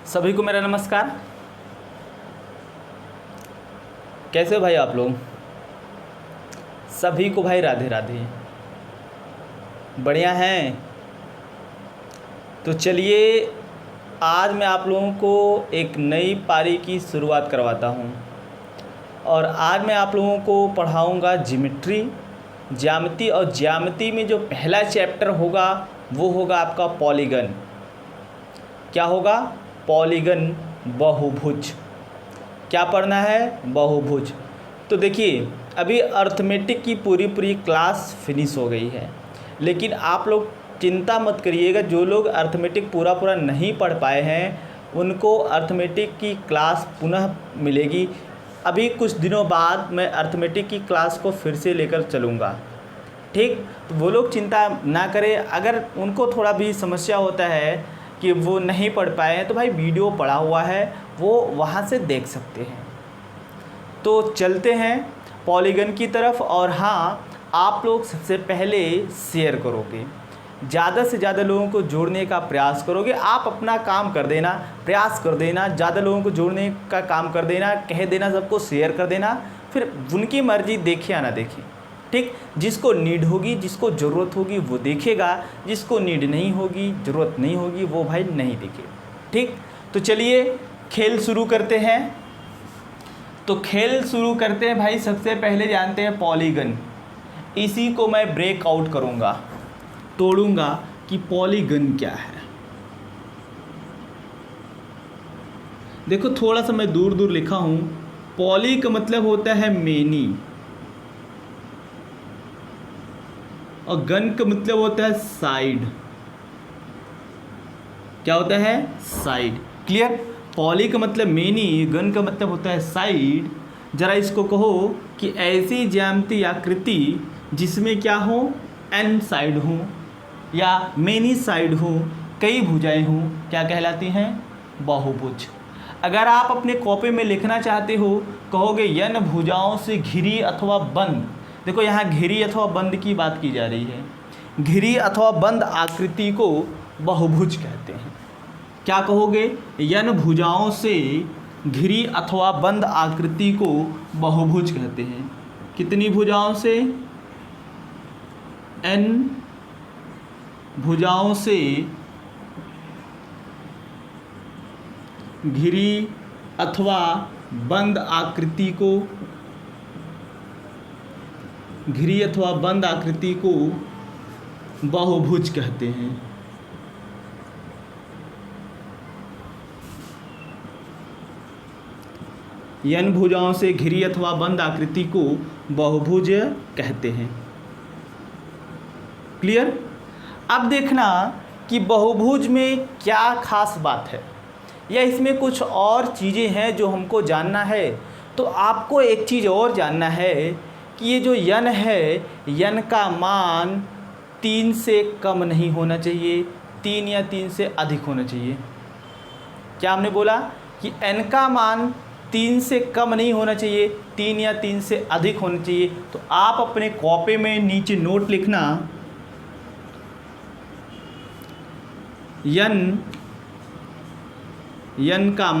सभी को मेरा नमस्कार। कैसे हो भाई आप लोग? सभी को भाई राधे राधे। बढ़िया हैं? तो चलिए आज मैं आप लोगों को एक नई पारी की शुरुआत करवाता हूं और आज मैं आप लोगों को पढ़ाऊंगा ज्यामिति और ज्यामिति में जो पहला चैप्टर होगा वो होगा आपका पॉलीगन। क्या होगा? पॉलीगन, बहुभुज। क्या पढ़ना है? बहुभुज। तो देखिए अभी अर्थमेटिक की पूरी क्लास फिनिश हो गई है, लेकिन आप लोग चिंता मत करिएगा। जो लोग अर्थमेटिक पूरा नहीं पढ़ पाए हैं उनको अर्थमेटिक की क्लास पुनः मिलेगी। अभी कुछ दिनों बाद मैं अर्थमेटिक की क्लास को फिर से लेकर चलूँगा, ठीक? तो वो लोग चिंता ना करें। अगर उनको थोड़ा भी समस्या होता है कि वो नहीं पढ़ पाए हैं तो भाई वीडियो पड़ा हुआ है, वो वहाँ से देख सकते हैं। तो चलते हैं पॉलीगन की तरफ। और हाँ, आप लोग सबसे पहले शेयर करोगे, ज़्यादा से ज़्यादा लोगों को जोड़ने का प्रयास करोगे। आप अपना काम कर देना, प्रयास कर देना, ज़्यादा लोगों को जोड़ने का काम कर देना, कह देना, सबको शेयर कर देना। फिर उनकी मर्ज़ी, देखे या ना देखे, ठीक? जिसको नीड होगी, जिसको ज़रूरत होगी वो देखेगा, जिसको नीड नहीं होगी, ज़रूरत नहीं होगी, वो भाई नहीं देखे, ठीक? तो चलिए खेल शुरू करते हैं। तो खेल शुरू करते हैं भाई। सबसे पहले जानते हैं पॉलीगन। इसी को मैं ब्रेकआउट करूँगा, तोड़ूंगा कि पॉलीगन क्या है। देखो थोड़ा सा मैं दूर लिखा हूँ। पॉली का मतलब होता है मेनी और गन का मतलब होता है साइड। क्या होता है? साइड। क्लियर? पॉली का मतलब मेनी, गन का मतलब होता है साइड। जरा इसको कहो कि ऐसी ज्यामिति आकृति जिसमें क्या हो? एन साइड हो या मेनी साइड हो, कई भुजाएं हो, क्या कहलाती हैं? बहुभुज। अगर आप अपने कॉपी में लिखना चाहते हो, कहोगे n भुजाओं से घिरी अथवा बंद। देखो यहाँ घिरी अथवा बंद की बात की जा रही है। घिरी अथवा बंद आकृति को बहुभुज कहते हैं। क्या कहोगे? n भुजाओं से घिरी अथवा बंद आकृति को बहुभुज कहते हैं। कितनी भुजाओं से? n भुजाओं से घिरी अथवा बंद आकृति को, घिरी अथवा बंद आकृति को बहुभुज कहते हैं। n भुजाओं से घिरी अथवा बंद आकृति को बहुभुज कहते हैं। क्लियर? अब देखना कि बहुभुज में क्या खास बात है या इसमें कुछ और चीज़ें हैं जो हमको जानना है। तो आपको एक चीज़ और जानना है कि ये जो n है, n का मान 3 से कम नहीं होना चाहिए, 3 या 3 से अधिक होना चाहिए। क्या हमने बोला कि n का मान 3 से कम नहीं होना चाहिए, 3 या 3 से अधिक होना चाहिए। तो आप अपने कॉपी में नीचे नोट लिखना, n का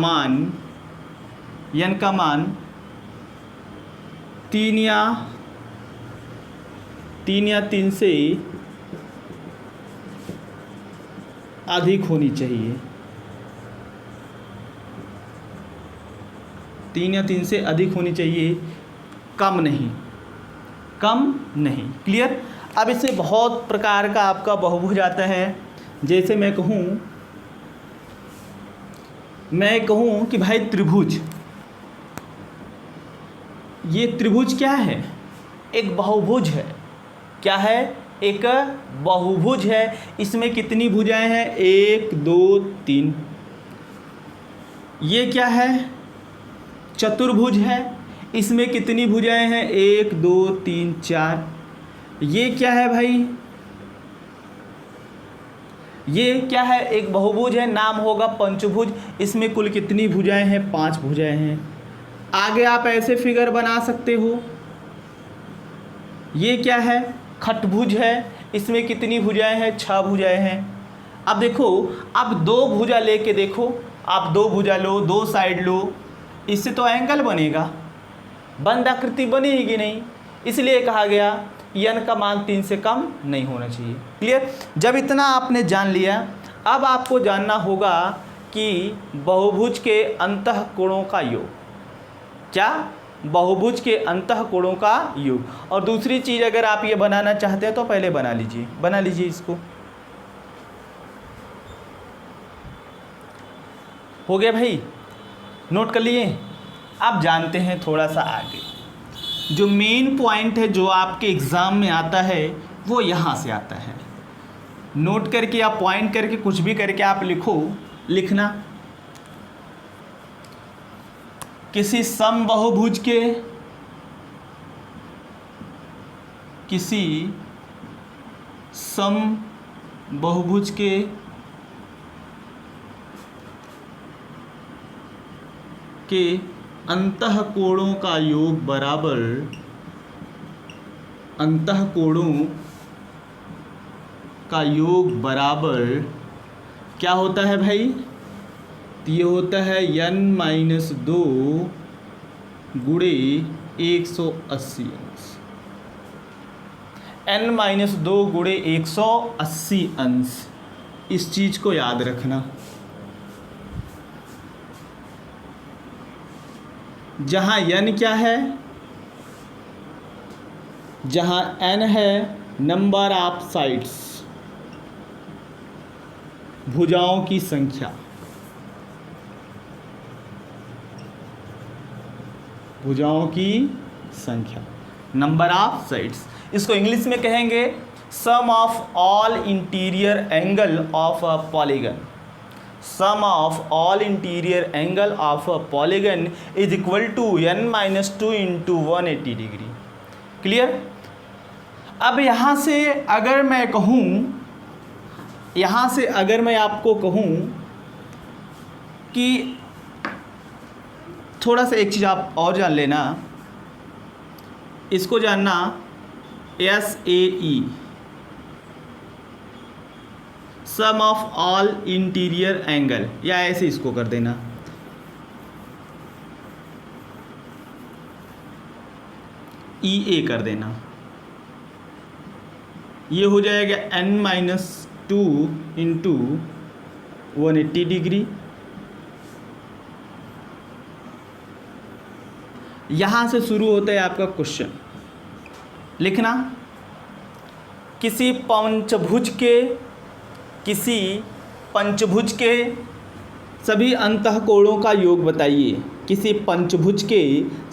मान 3 या 3 से अधिक होनी चाहिए। 3 या 3 से अधिक होनी चाहिए, कम नहीं। क्लियर? अब इसमें बहुत प्रकार का आपका बहुभुज आता है। जैसे मैं कहूँ कि भाई त्रिभुज, ये त्रिभुज क्या है? एक बहुभुज है। क्या है? एक बहुभुज है। इसमें कितनी भुजाएं हैं? 1 2 3। ये क्या है? चतुर्भुज है। इसमें कितनी भुजाएं हैं? 1 2 3 4। ये क्या है भाई? ये क्या है? एक बहुभुज है, नाम होगा पंचभुज। इसमें कुल कितनी भुजाएं हैं? 5 भुजाएं हैं। आगे आप ऐसे फिगर बना सकते हो। ये क्या है? खटभुज है। इसमें कितनी भुजाएं हैं? 6 भुजाएं हैं। अब देखो, अब 2 भुजा लेके देखो, आप दो भुजा लो, दो साइड लो, इससे तो एंगल बनेगा, बंद आकृति बनेगी नहीं, इसलिए कहा गया n का मान 3 से कम नहीं होना चाहिए। क्लियर? जब इतना आपने जान लिया, अब आपको जानना होगा कि बहुभुज के अंतःकोणों का योग। क्या? बहुभुज के अंतःकोणों का योग। और दूसरी चीज़, अगर आप ये बनाना चाहते हैं तो पहले बना लीजिए इसको। हो गया भाई? नोट कर लिए? अब जानते हैं थोड़ा सा आगे। जो मेन पॉइंट है जो आपके एग्ज़ाम में आता है वो यहाँ से आता है। नोट करके या पॉइंट करके कुछ भी करके आप लिखना। किसी समबाहुभुज के अंतःकोणों का योग बराबर क्या होता है भाई? ये होता है n-2 गुणे 180 अंश। n-2 गुणे 180 अंश, इस चीज़ को याद रखना। जहाँ n क्या है? जहाँ n है नंबर ऑफ साइड्स, भुजाओं की संख्या, नंबर ऑफ साइड्स। इसको इंग्लिश में कहेंगे sum of all interior angle of a polygon. Sum of all interior angle of a polygon is equal to n-2 into 180 degree. Clear? अब यहाँ से अगर मैं आपको कहूँ कि थोड़ा सा एक चीज़ आप और जान लेना, इसको जानना SAE, sum of all interior angle, या ऐसे इसको कर देना EA कर देना। ये हो जाएगा n-2 इंटू 180 डिग्री। यहाँ से शुरू होता है आपका क्वेश्चन। लिखना, किसी पंचभुज के सभी अंतःकोणों का योग बताइए। किसी पंचभुज के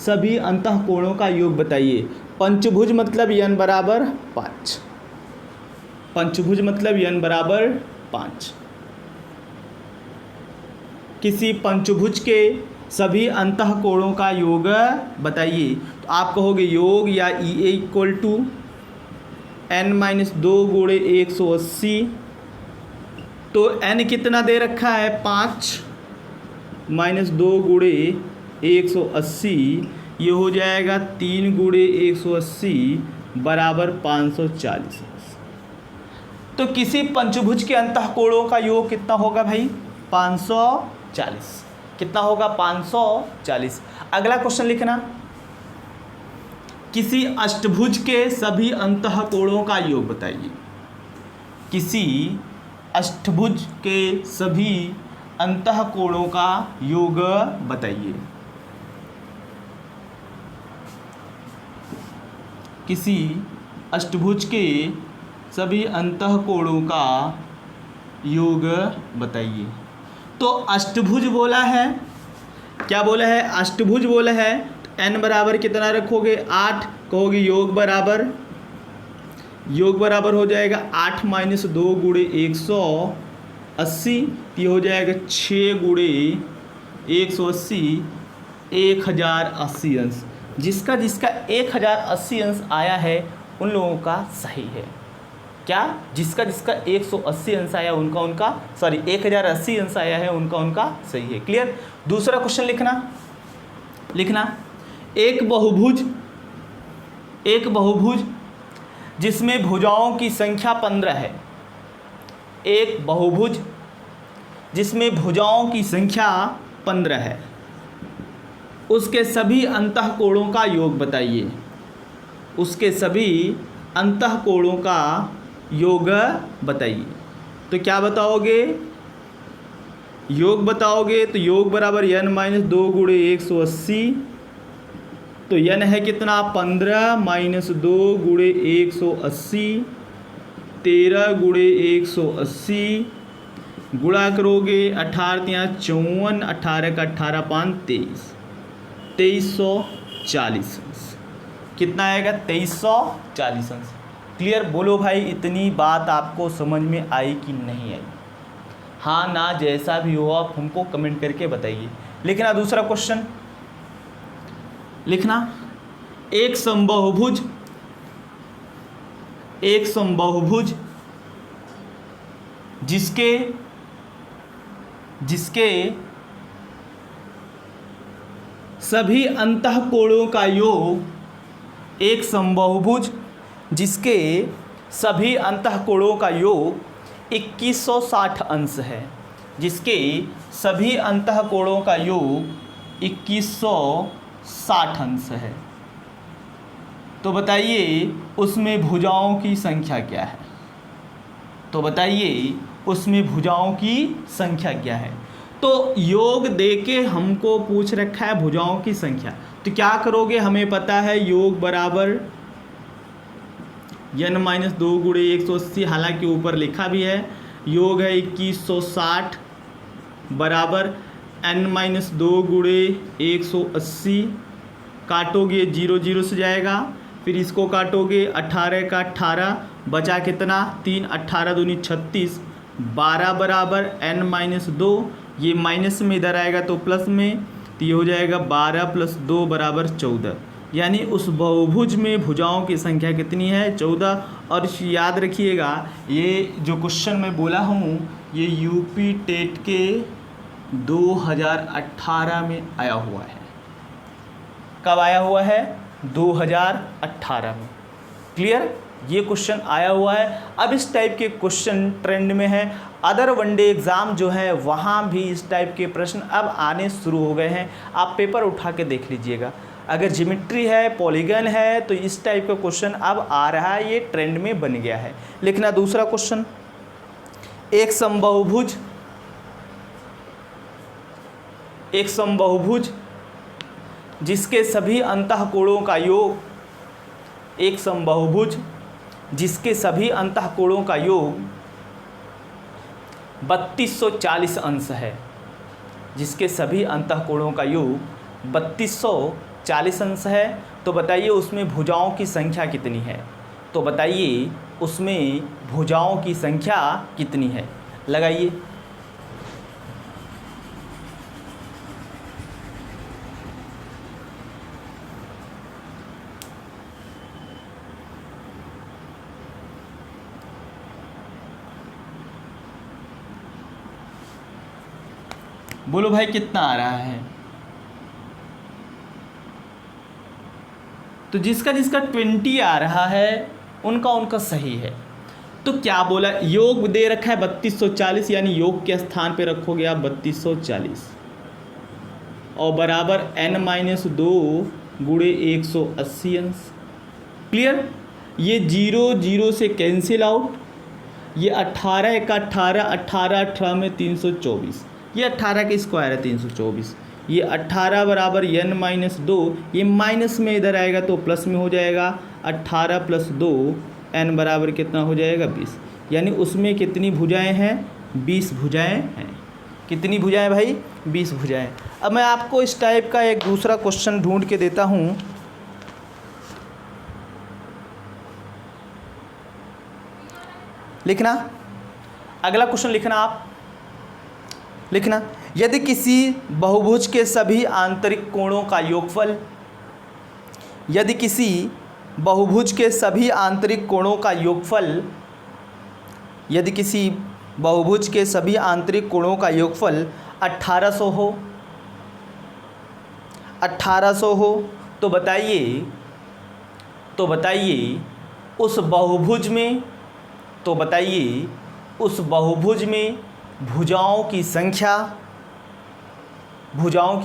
सभी अंतःकोणों का योग बताइए। पंचभुज मतलब n बराबर 5। पंचभुज मतलब n बराबर 5। किसी पंचभुज के सभी अंतःकोणों का योग बताइए। तो आप कहोगे योग या EA इक्वल टू n-2 गुणे 180। तो n कितना दे रखा है? 5 -2 गुणे 180, ये हो जाएगा 3 गुणे 180 बराबर 540। तो किसी पंचभुज के अंतःकोणों का योग कितना होगा भाई? 540। कितना होगा? 540। अगला क्वेश्चन लिखना, किसी अष्टभुज के सभी अंतःकोणों का योग बताइए। किसी अष्टभुज के सभी अंतःकोणों का योग बताइए। किसी अष्टभुज के सभी अंतःकोणों का योग बताइए। तो अष्टभुज बोला है, क्या बोला है? अष्टभुज बोला है। तो n बराबर कितना रखोगे? 8। कहोगे योग बराबर हो जाएगा 8 -2 गुणे 180, ये हो जाएगा 6 गुणे 180, 1080 अंश। जिसका 1080 अंश आया है उन लोगों का सही है। क्या? जिसका 180 अंश आया उनका 1080 अंश आया है उनका सही है। क्लियर? दूसरा क्वेश्चन लिखना, एक बहुभुज जिसमें भुजाओं की संख्या 15 है। एक बहुभुज जिसमें भुजाओं की संख्या 15 है, उसके सभी अंतःकोणों का योग बताइए। उसके सभी अंतःकोणों का योग बताइए। तो क्या बताओगे? योग बताओगे तो योग बराबर n-2 गुणे 180। तो n है कितना? 15 - 2 गुणे 180, 13 गुणे 180, गुणा करोगे 18 × 54, 18 का 18 5 23, 2340 अंश। कितना आएगा? 2340 अंश। क्लियर? बोलो भाई, इतनी बात आपको समझ में आई कि नहीं आई? हाँ ना, जैसा भी हो आप हमको कमेंट करके बताइए। लिखना दूसरा क्वेश्चन, लिखना। एक समबाहुभुज जिसके सभी अंतःकोणों का योग, एक समबाहुभुज जिसके सभी अंतःकोणों का योग 2160 अंश है, जिसके सभी अंतःकोणों का योग 2160 अंश है। तो बताइए उसमें भुजाओं की संख्या क्या है? तो बताइए उसमें भुजाओं की संख्या क्या है? तो योग देके हमको पूछ रखा है भुजाओं की संख्या, तो क्या करोगे? हमें पता है योग बराबर n-2 गुणे 180, हालांकि ऊपर लिखा भी है योग है 2160 बराबर n-2 गुणे 180। काटोगे 0 0 से जाएगा, फिर इसको काटोगे 18 का 18, बचा कितना? 3, 18 दूनी 36, 12 बराबर n-2, ये माइनस में इधर आएगा तो प्लस में, तो ये हो जाएगा 12 + 2 बराबर 14। यानी उस बहुभुज में भुजाओं की संख्या कितनी है? 14। और याद रखिएगा ये जो क्वेश्चन मैं बोला हूँ ये यूपी टेट के 2018 में आया हुआ है। कब आया हुआ है? 2018 में। क्लियर? ये क्वेश्चन आया हुआ है। अब इस टाइप के क्वेश्चन ट्रेंड में है। अदर वनडे एग्ज़ाम जो है वहाँ भी इस टाइप के प्रश्न अब आने शुरू हो गए हैं। आप पेपर उठा के देख लीजिएगा, अगर ज्योमेट्री है, पॉलीगन है, तो इस टाइप का क्वेश्चन अब आ रहा है, ये ट्रेंड में बन गया है। लिखना दूसरा क्वेश्चन। एक समबाहुभुज जिसके सभी अंतःकोणों का योग, एक समबाहुभुज जिसके सभी अंतःकोणों का योग 3240 अंश है, जिसके सभी अंतःकोणों का योग 3240 अंश है। तो बताइए उसमें भुजाओं की संख्या कितनी है? तो बताइए उसमें भुजाओं की संख्या कितनी है? लगाइए। बोलो भाई कितना आ रहा है? तो जिसका 20 आ रहा है उनका सही है। तो क्या बोला? योग दे रखा है 3240, यानी योग के स्थान पे रखोगे आप 3240 और बराबर n-2 गुणे 180 अंश। क्लियर? ये 0 0 से कैंसिल आउट, ये 18 का 18, 18 18 में 324, ये 18 का स्क्वायर है 324, ये 18 बराबर n-2, ये माइनस में इधर आएगा तो प्लस में हो जाएगा, 18 + 2 n बराबर कितना हो जाएगा? 20। यानी उसमें कितनी भुजाएं हैं? 20 भुजाएं हैं। कितनी भुजाएं भाई? 20 भुजाएं। अब मैं आपको इस टाइप का एक दूसरा क्वेश्चन ढूंढ के देता हूँ। लिखना अगला क्वेश्चन, लिखना आप, लिखना। यदि किसी बहुभुज के सभी आंतरिक कोणों का योगफल, यदि किसी बहुभुज के सभी आंतरिक कोणों का योगफल, यदि किसी बहुभुज के सभी आंतरिक कोणों का योगफल 1800 हो, 1800 हो, तो बताइए उस बहुभुज में, तो बताइए उस बहुभुज में भुजाओं की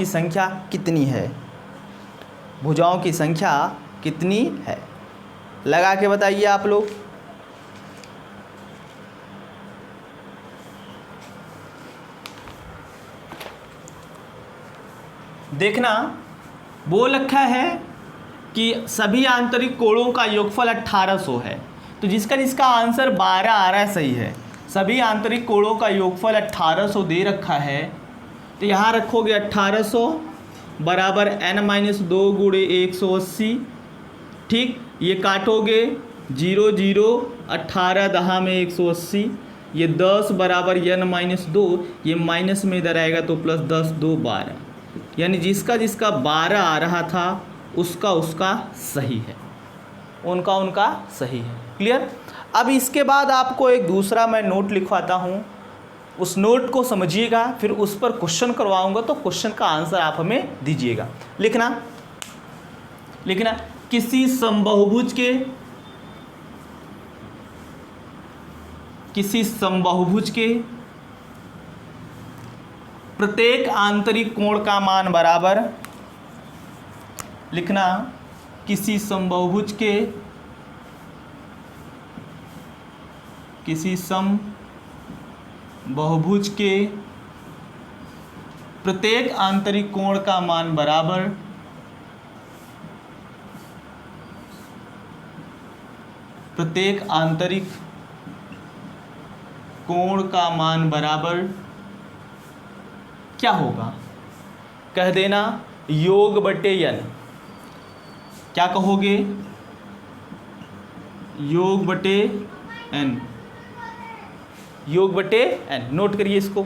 संख्या कितनी है? भुजाओं की संख्या कितनी है? लगा के बताइए आप लोग। देखना, बोल रखा है कि सभी आंतरिक कोणों का योगफल 1800 है, तो जिसका आंसर 12 आ रहा है सही है। सभी आंतरिक कोणों का योगफल 1800 दे रखा है, तो यहाँ रखोगे 1800 बराबर n-2 गुणे 180। ठीक, ये काटोगे 0 0, 18 10 में 180, ये 10 बराबर n-2, ये माइनस में इधर आएगा तो प्लस 10 2 12, यानी जिसका 12 आ रहा था उसका सही है, उनका सही है। क्लियर? अब इसके बाद आपको एक दूसरा मैं नोट लिखवाता हूँ, उस नोट को समझिएगा, फिर उस पर क्वेश्चन करवाऊंगा, तो क्वेश्चन का आंसर आप हमें दीजिएगा। लिखना किसी समबाहुभुज के प्रत्येक आंतरिक कोण का मान बराबर, लिखना किसी समबाहुभुज के प्रत्येक आंतरिक कोण का मान बराबर प्रत्येक आंतरिक कोण का मान बराबर क्या होगा? कह देना योग बटे n। क्या कहोगे? योग बटे n। नोट करिए इसको।